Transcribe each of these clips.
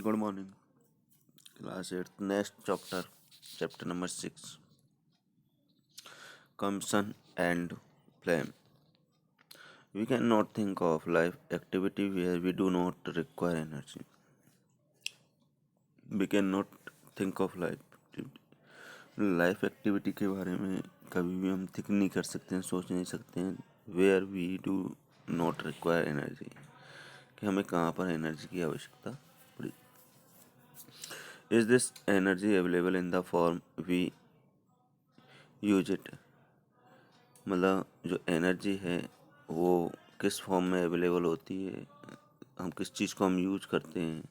Good morning. Class 8th. Next chapter. Chapter number 6. Combustion and flame. We cannot think of life activity where we do not require energy. We cannot think of life activity के बारे में कभी भी हम think नहीं कर सकते हैं, सोच नहीं सकते हैं where we do not require energy, कि हमें कहाँ पर एनर्जी की आवश्यकता पड़ी. Is this energy available in the form we use it. मतलब जो एनर्जी है वो किस फॉर्म में अवेलेबल होती है, हम किस चीज़ को हम यूज करते हैं.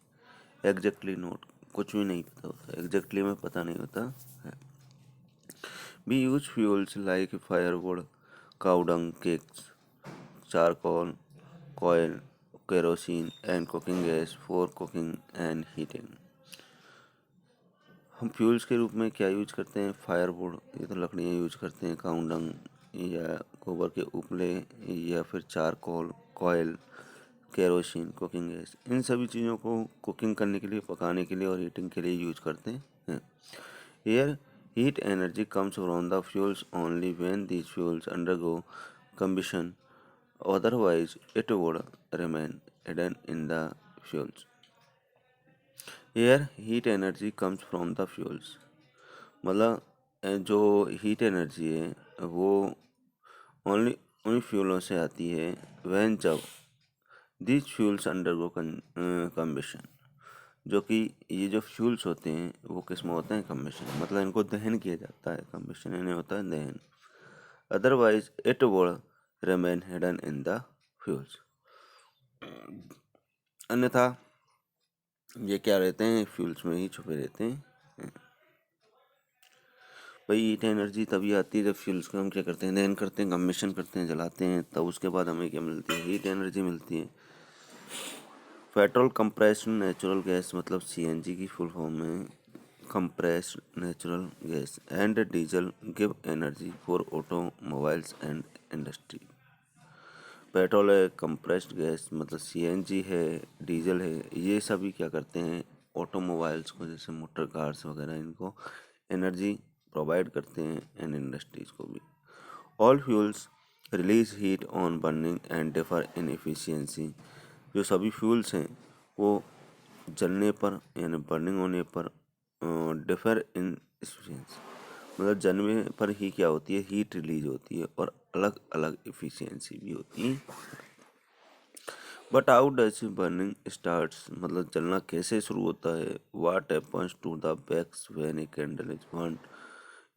एग्जैक्टली नोट, कुछ भी नहीं पता होता, एग्जैक्टली में पता नहीं होता है. We use fuels like firewood, cow dung, cakes, charcoal, coal, kerosene and cooking gas for cooking and heating. हम फ्यूल्स के रूप में क्या यूज करते हैं? फायरवुड, ये तो लकड़ियाँ यूज करते हैं, काऊ डंग या गोबर के उपले, या फिर charcoal, coal, kerosene, cooking gas. इन सभी चीज़ों को कुकिंग करने के लिए, पकाने के लिए और हीटिंग के लिए यूज करते हैं. Here, heat energy comes from the fuels only when these fuels undergo combustion. Otherwise, it would remain hidden in the fuels. Here, heat energy comes from the fuels. मतलब जो हीट एनर्जी है वो only उन फ्यूलों से आती है van जब these fuels undergo कम्बिशन, जो कि ये जो फ्यूल्स होते हैं वो किस में होते हैं? कम्बिशन. मतलब इनको दहन किया जाता है, कम्बिशन इन्हें होता है दहन. Otherwise it would remain hidden in the fuels. अन्यथा ये क्या रहते हैं? फ्यूल्स में ही छुपे रहते हैं. भाई हीट एनर्जी तभी आती है जब फ्यूल्स को हम क्या करते हैं? दहन करते हैं, कम्बिशन करते हैं, जलाते हैं, तब उसके बाद हमें क्या मिलती है? हीट एनर्जी मिलती है. पेट्रोल कंप्रेस्ड नेचुरल गैस, मतलब सीएनजी की फुल फॉर्म में compressed natural gas, and diesel give energy for automobiles and industry. Petrol है, कंप्रेस्ड गैस मतलब सीएनजी है, डीजल है, ये सभी क्या करते हैं? ऑटोमोबाइल्स को, जैसे मोटर कार्स वगैरह, इनको एनर्जी प्रोवाइड करते हैं, एंड इंडस्ट्रीज को भी. All fuels release heat on burning and differ in efficiency. जो सभी फ्यूल्स हैं वो जलने पर यानी बर्निंग होने पर डिफर इन एफिशिएंसी, मतलब जलने पर ही क्या होती है? हीट रिलीज होती है, और अलग अलग एफिशिएंसी भी होती है. But how does burning starts, मतलब जलना कैसे शुरू होता है? What happens to the wax when a candle is burn.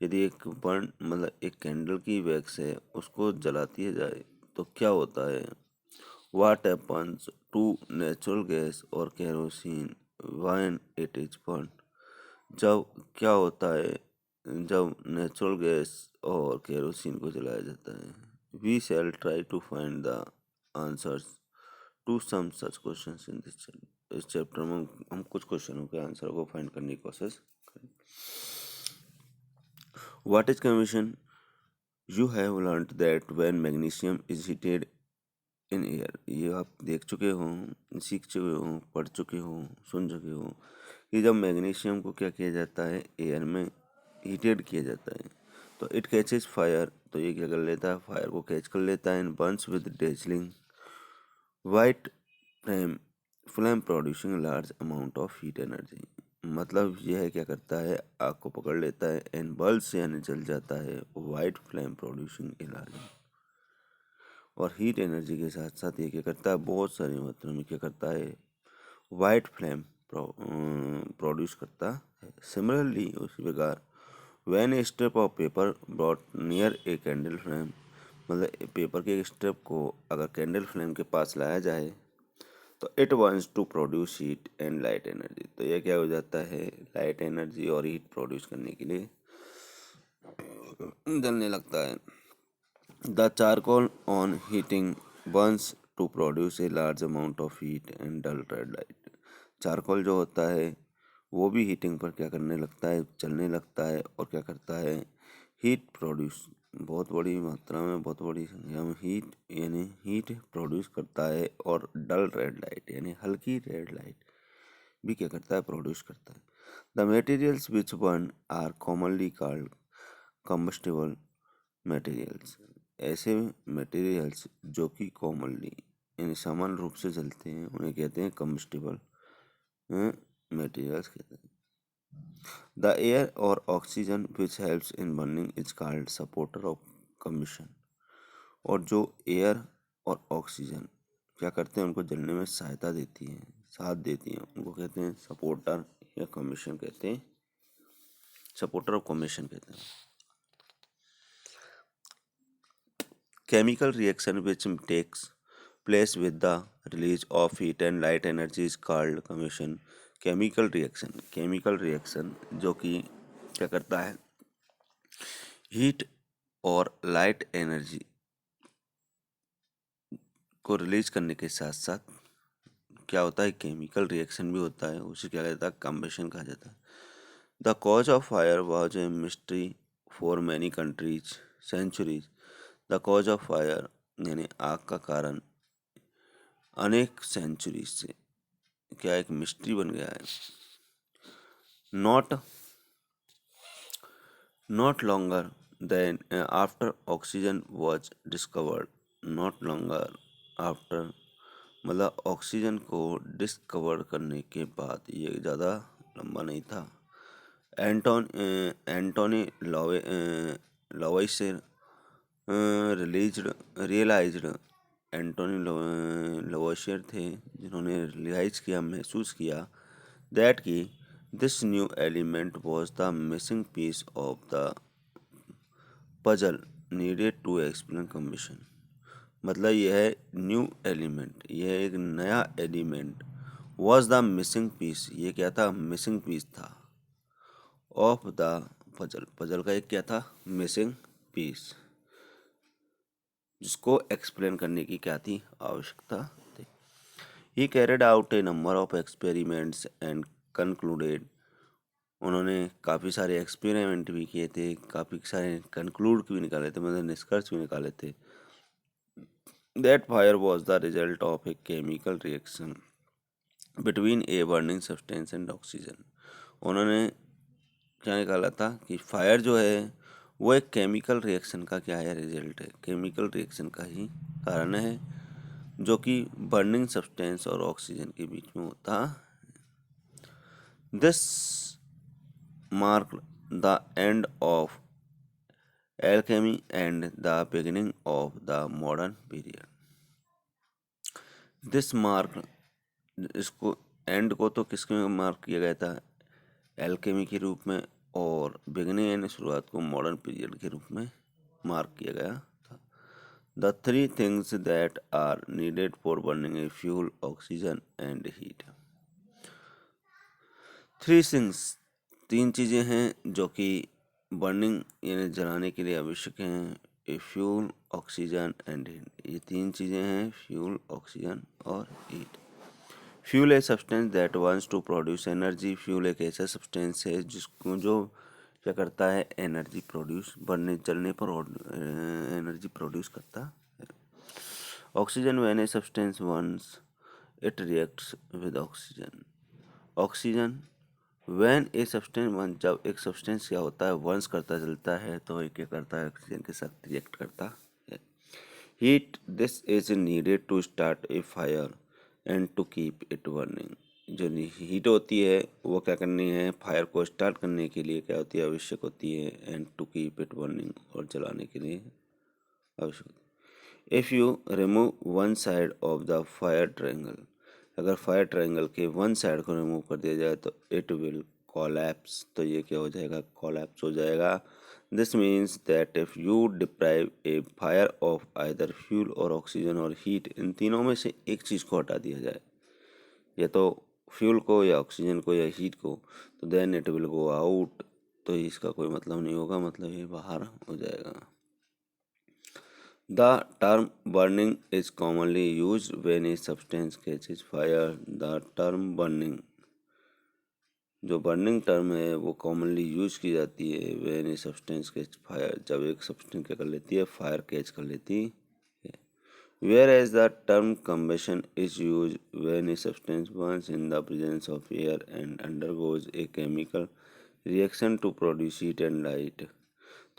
यदि एक बर्न मतलब एक कैंडल की वैक्स है उसको जला दिया जाए तो क्या होता है? What happens to natural gas और kerosene when it is burn. जब क्या होता है जब नेचुरल गैस और केरोसिन को जलाया जाता है? We shall try to find the answers to some such questions in this chapter. इस चैप्टर में हम कुछ क्वेश्चनों के आंसर को फाइंड करने की कोशिश करें. What is कम्बिशन? You have learned that when magnesium is heated in air. ये आप देख चुके हो, सीख चुके हो, पढ़ चुके हो, सुन चुके हो कि जब मैग्नीशियम को क्या किया जाता है? एयर में हीटेड किया जाता है तो इट कैचेज फायर. तो ये क्या कर लेता है? फायर को कैच कर लेता है, and Burns with dazzling white flame producing large amount of heat energy. मतलब यह क्या करता है? आग को पकड़ लेता है, एंड बल्ब यानी जल जाता है, white flame producing a large. और हीट एनर्जी के साथ साथ ये क्या करता है? बहुत सारी मात्रा में क्या करता है? वाइट फ्लेम प्रोड्यूस करता है. सिमिलरली उसी प्रकार when A strip of paper brought near a candle flame, मतलब पेपर के एक स्ट्रिप को अगर कैंडल फ्लेम के पास लाया जाए तो it wants to produce heat and light energy. तो यह क्या हो जाता है? लाइट एनर्जी और हीट प्रोड्यूस करने के लिए जलने लगता है. The charcoal on heating burns to produce a large amount of heat and dull red light. Charcoal जो होता है वो भी हीटिंग पर क्या करने लगता है? जलने लगता है, और क्या करता है? हीट प्रोड्यूस, बहुत बड़ी मात्रा में, बहुत बड़ी संख्या में हीट यानी हीट प्रोड्यूस करता है, और डल रेड लाइट यानी हल्की रेड लाइट भी क्या करता है, प्रोड्यूस करता है। The materials which burn are commonly called combustible materials. ऐसे मटेरियल्स जो कि कॉमनली यानी सामान्य रूप से जलते हैं उन्हें कहते हैं कम्बस्टिबल मटेरियल्स कहते हैं। द एयर और oxygen which helps in burning is called supporter of combustion. और जो एयर और ऑक्सीजन क्या करते हैं, उनको जलने में सहायता देती हैं, साथ देती हैं, उनको कहते हैं सपोर्टर या कमीशन कहते हैं, सपोर्टर ऑफ कमीशन कहते हैं। Chemical reaction which takes place with the release of heat and light energy is called combustion. Chemical reaction जो कि क्या करता है, हीट और लाइट एनर्जी को रिलीज करने के साथ साथ क्या होता है, केमिकल रिएक्शन भी होता है, उसे क्या कहता है, कम्बशन कहा जाता है। The cause of fire was a mystery for many countries centuries. The cause of fire यानी आग का कारण अनेक सेंचुरीज से क्या एक मिस्ट्री बन गया है। Not longer than after oxygen was discovered. Not longer after मतलब ऑक्सीजन को डिस्कवर करने के बाद, ये ज़्यादा लंबा नहीं था। Antoine Lavoisier realised Antoine Lavoisier थे जिन्होंने रियलाइज किया, महसूस किया दैट कि this new element was the missing piece of the puzzle needed to explain combustion. मतलब यह है न्यू एलिमेंट, यह एक नया एलिमेंट, वॉज द मिसिंग पीस, ये क्या था, मिसिंग पीस था, ऑफ द पजल, पजल का एक क्या था, मिसिंग पीस, जिसको एक्सप्लेन करने की क्या थी, आवश्यकता थी। ही carried out A number of experiments and concluded. उन्होंने काफ़ी सारे एक्सपेरिमेंट भी किए थे, काफ़ी सारे कंक्लूड भी निकाले थे, मतलब निष्कर्ष भी निकाले थे। That fire was the result of a chemical reaction between a burning substance and oxygen. उन्होंने क्या निकाला था कि फायर जो है वो एक केमिकल रिएक्शन का क्या है, रिजल्ट है, केमिकल रिएक्शन का ही कारण है जो कि बर्निंग सब्सटेंस और ऑक्सीजन के बीच में होता। This mark the end of alchemy and the beginning of the modern period. This mark, इसको एंड को तो किसके में मार्क किया गया था, एल्केमी के रूप में, और बिगनिंग यानी शुरुआत को मॉडर्न पीरियड के रूप में मार्क किया गया था। The three things that are needed for burning a fuel, oxygen and heat. Three things, तीन चीज़ें हैं जो कि बर्निंग यानी जलाने के लिए आवश्यक हैं, a fuel, oxygen and heat. ये तीन चीज़ें हैं, फ्यूल, ऑक्सीजन और heat. Fuel a substance that wants to produce energy. Fuel एक ऐसा सब्सटेंस है जिसको जो क्या करता है, एनर्जी प्रोड्यूस, बनने जलने पर एनर्जी प्रोड्यूस करता है। Oxygen when a substance once it reacts with oxygen. Oxygen when a substance one, जब एक सब्सटेंस क्या होता है, वंस करता जलता है तो ये क्या करता है, ऑक्सीजन के साथ रिएक्ट करता है। Heat, this is needed to start a fire and to keep it burning. जो हीट होती है वो क्या करनी है, फायर को स्टार्ट करने के लिए क्या होती है, आवश्यक होती है, and to keep it burning, और जलाने के लिए आवश्यक होती है। If you remove one side of the fire triangle, अगर फायर ट्रायंगल के वन साइड को रिमूव कर दिया जाए तो इट विल कोलैप्स, तो ये क्या हो जाएगा, कोलैप्स हो जाएगा। This means that if you deprive A fire of either fuel और ऑक्सीजन और हीट, इन तीनों में से एक चीज़ को हटा दिया जाए, या तो फ्यूल को या ऑक्सीजन को या हीट को, तो then it will go out, तो इसका कोई मतलब नहीं होगा, मतलब ये बाहर हो जाएगा। The term burning is commonly used when a substance catches fire. The term burning, जो बर्निंग टर्म है वो कॉमनली यूज की जाती है when a substance catch fire, जब एक सब्सटेंस क्या कर लेती है, फायर कैच कर लेती है। whereas the term combustion is used when a substance burns in the presence of air and undergoes a chemical reaction to produce heat and light।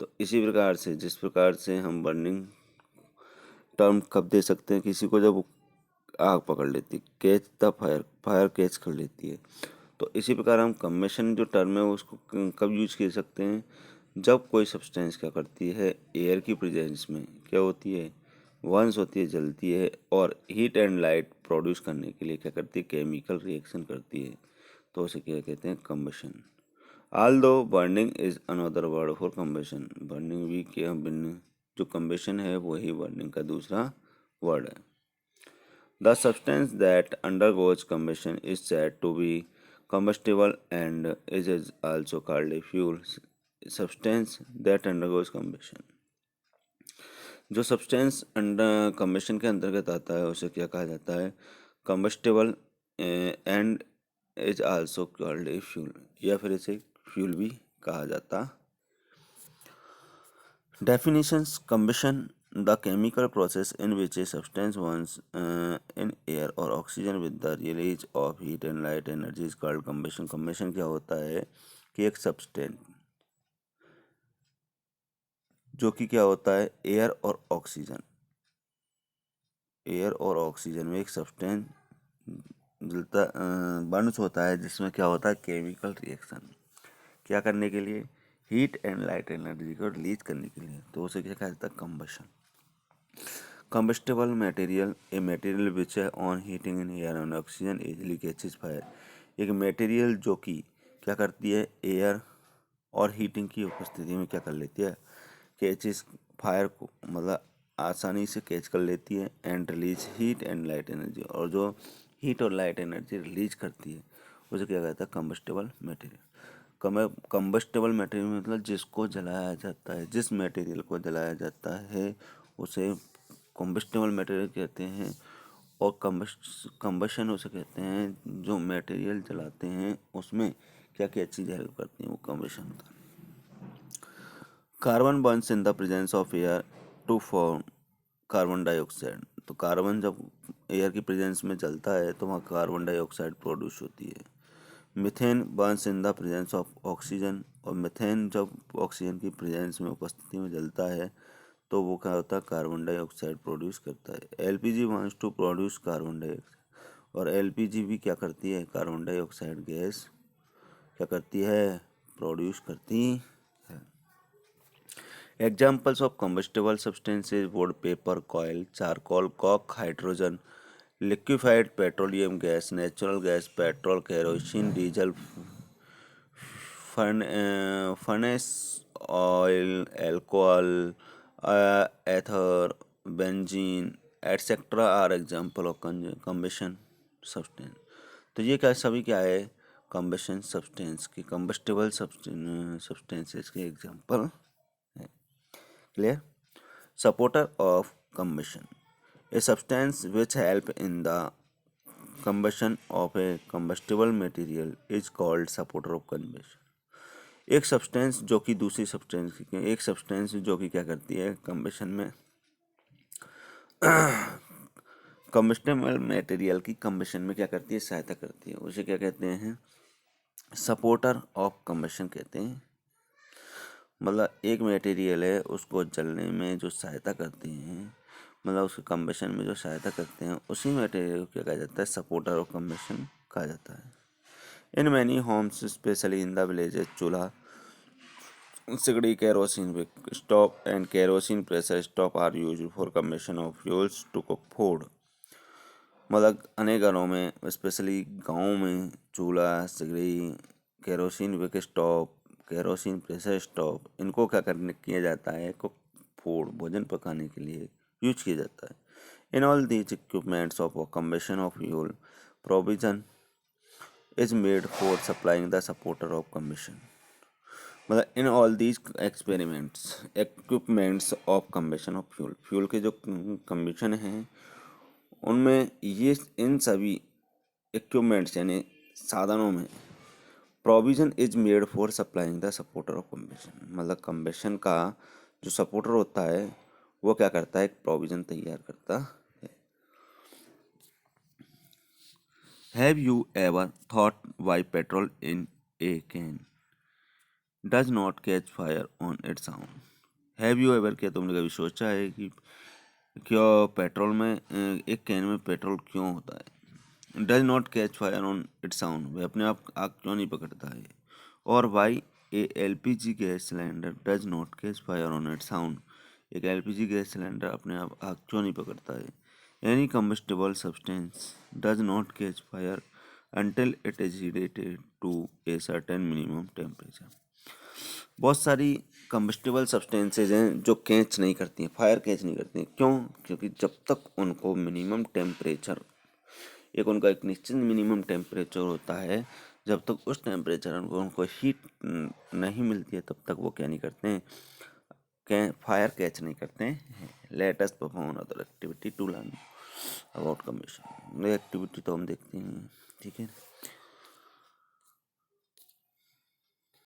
तो इसी प्रकार से जिस प्रकार से हम बर्निंग टर्म कब दे सकते हैं किसी को, जब आग पकड़ लेती, catch the fire, fire catch कर लेती है। तो इसी प्रकार हम कम्बशन जो टर्म है उसको कब यूज कर सकते हैं, जब कोई सब्सटेंस क्या करती है, एयर की प्रेजेंस में क्या होती है, वंस होती है, जलती है और हीट एंड लाइट प्रोड्यूस करने के लिए क्या करती है, केमिकल रिएक्शन करती है। तो उसे क्या कहते हैं, combustion. Although burning is another word for combustion, burning भी क्या, जो कम्बशन है वही बर्निंग का दूसरा वर्ड है। The substance that undergoes combustion is said to be combustible and is also called a fuel। Substance that undergoes combustion, जो substance under combustion के अंतर्गत आता है उसे क्या कहा जाता है, combustible and is also called a fuel, या फिर इसे फ्यूल भी कहा जाता। Definitions: combustion, the chemical process in which a substance burns in air or oxygen with the release of heat and light energy is called combustion। combustion क्या होता है कि एक सब्सटेंस जो कि क्या होता है, एयर और ऑक्सीजन, एयर और ऑक्सीजन में एक सब्सटेंस जलता बर्न्स होता है, जिसमें क्या होता है, केमिकल रिएक्शन क्या करने के लिए, हीट एंड लाइट एनर्जी को रिलीज करने के लिए। तो उसे क्या कहा जाता है, combustion. Combustible material, a material which on heating in air and oxygen easily catches fire। एक मटेरियल जो कि क्या करती है, एयर और हीटिंग की उपस्थिति में क्या कर लेती है, कैचेस फायर को, मतलब आसानी से कैच कर लेती है, and release heat and light energy, और जो हीट और लाइट एनर्जी रिलीज करती है उसे क्या कहता है, कम्बस्टेबल मटेरियल। कम्बस्टेबल मटेरियल मतलब जिसको जलाया जाता है, जिस मटेरियल को जलाया जाता है उसे कम्बस्टेबल मटेरियल कहते हैं। और कम्बशन उसे कहते हैं जो मटेरियल जलाते हैं उसमें क्या क्या चीज़ें हेल्प करती हैं, वो कम्बशन होता है। Carbon burns in the presence of air to form carbon dioxide. तो कार्बन जब एयर की प्रेजेंस में जलता है तो वहाँ कार्बन डाइऑक्साइड प्रोड्यूस होती है। Methane Burns in the presence of oxygen, और मीथेन जब ऑक्सीजन की प्रेजेंस में, उपस्थिति में जलता है तो वो क्या होता है, कार्बन डाइऑक्साइड प्रोड्यूस करता है। LPG wants to produce carbon dioxide, और एलपीजी भी क्या करती है, कार्बन डाइऑक्साइड गैस क्या करती है, प्रोड्यूस करती है। Examples of combustible substances wood, paper, coal, charcoal, coke, hydrogen, liquefied petroleum gas, natural gas, petrol, kerosene, diesel, furnace oil, alcohol, ether, benzene etcetera are example of combustion substance. तो ये क्या, सभी क्या है, कम्बशन सब्सटेंस की, combustible substances के example है। Clear. Supporter of combustion, a substance which help in the combustion of a combustible material is called supporter of combustion। एक सब्सटेंस जो कि दूसरी सब्सटेंस, एक सब्सटेंस जो कि क्या करती है, कम्बशन में, कम्बस्टेबल मटेरियल की कम्बशन में क्या करती है, सहायता करती है, उसे क्या कहते हैं, सपोर्टर ऑफ कम्बशन कहते हैं। मतलब एक मटेरियल है उसको जलने में जो सहायता करते हैं, मतलब उसके कम्बशन में जो सहायता करते हैं, उसी मटेरियल को क्या कहा जाता है, सपोर्टर ऑफ कम्बशन कहा जाता है। In many homes specially in the villages, chulha, sigri, kerosene wick stove and kerosene pressure stove are used for combustion of fuels to cook food। मतलब अनेक घरों में, स्पेशली गाँव में, चूल्हा, सिगड़ी, kerosene wick stove, kerosene pressure stove, इनको क्या करने किया जाता है, कुक फूड, भोजन पकाने के लिए यूज किया जाता है। In all these equipments of combustion of fuel provision is made for supplying the supporter of combustion. मतलब in all these experiments equipments of combustion of fuel, fuel के जो कम्बशन हैं उनमें ये, इन सभी इक्विपमेंट्स यानी साधनों में, provision is made for supplying the supporter of combustion, मतलब कम्बशन का जो सपोर्टर होता है वो क्या करता है, एक प्रोविजन तैयार करता have you ever thought why petrol in A can does not catch fire on its own? Have you ever, क्या तुमने कभी सोचा है कि क्यों पेट्रोल में एक कैन में पेट्रोल क्यों होता है? Does not catch fire on its own, वह अपने आप आग क्यों नहीं पकड़ता है? और why a LPG gas cylinder does not catch fire on its own, एक एलपीजी गैस सिलेंडर अपने आप आग क्यों नहीं पकड़ता है? Any combustible substance does not catch fire until it is heated to a certain minimum temperature. बहुत सारी कंबस्टिबल सब्सटेंसेज हैं जो कैच नहीं करती हैं, फायर कैच नहीं करती हैं। क्यों? क्योंकि जब तक उनको मिनिमम टेम्परेचर, एक उनका एक निश्चित मिनिमम टेम्परेचर होता है, जब तक उस टेम्परेचर उनको हीट नहीं मिलती है तब तक वो क्या नहीं करते हैं, फायर कैच नहीं करते हैं। Let us perform other activity to learn about combustion. Activity तो हम देखते हैं, ठीक है।